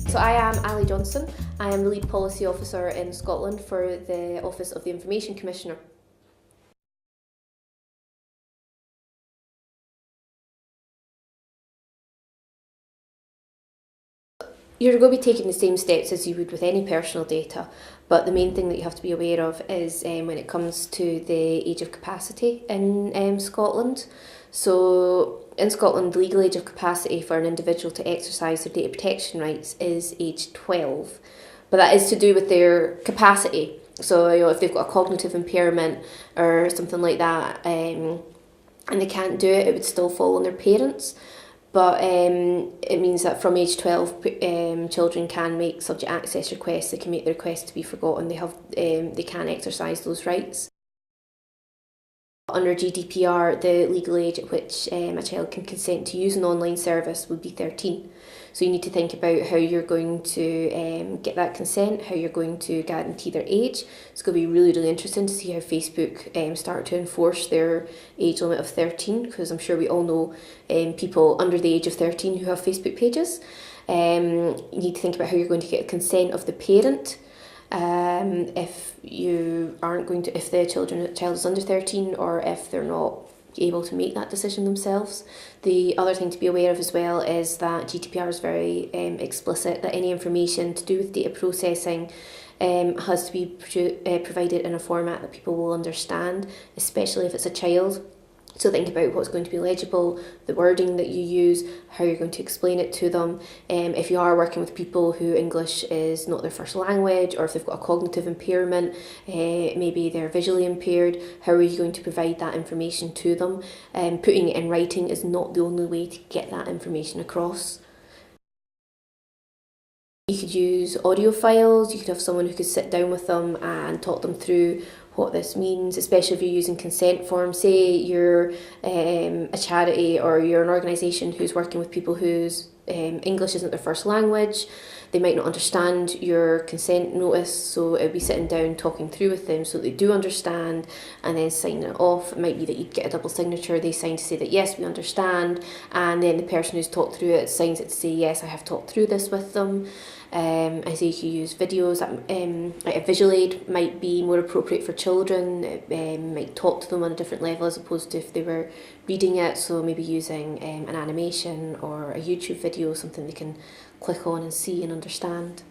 So I am Alison Johnston. I am the lead policy officer in Scotland for the Office of the Information Commissioner. You're going to be taking the same steps as you would with any personal data, but the main thing that you have to be aware of is when it comes to the age of capacity in Scotland. So in Scotland, the legal age of capacity for an individual to exercise their data protection rights is age 12, but that is to do with their capacity. So if they've got a cognitive impairment or something like that, and they can't do it, it would still fall on their parents. But it means that from age 12, children can make subject access requests. They can make the request to be forgotten. They can exercise those rights. Under GDPR, the legal age at which a child can consent to use an online service would be 13. So you need to think about how you're going to get that consent, how you're going to guarantee their age. It's going to be really, really interesting to see how Facebook start to enforce their age limit of 13, because I'm sure we all know people under the age of 13 who have Facebook pages. You need to think about how you're going to get consent of the parent. If the child is under 13, or if they're not able to make that decision themselves. The other thing to be aware of as well is that GDPR is very explicit that any information to do with data processing has to be provided in a format that people will understand, especially if it's a child. So think about what's going to be legible, the wording that you use, how you're going to explain it to them. If you are working with people who English is not their first language, or if they've got a cognitive impairment, maybe they're visually impaired, how are you going to provide that information to them? Putting it in writing is not the only way to get that information across. You could use audio files, you could have someone who could sit down with them and talk them through what this means, especially if you're using consent forms. Say you're a charity or you're an organisation who's working with people whose English isn't their first language. They might not understand your consent notice, so it would be sitting down talking through with them so they do understand, and then signing it off. It might be that you'd get a double signature, they sign to say that yes, we understand, and then the person who's talked through it signs it to say yes, I have talked through this with them. I say you can use videos. Like a visual aid might be more appropriate for children. It might talk to them on a different level as opposed to if they were reading it. So maybe using an animation or a YouTube video, something they can click on and see and understand.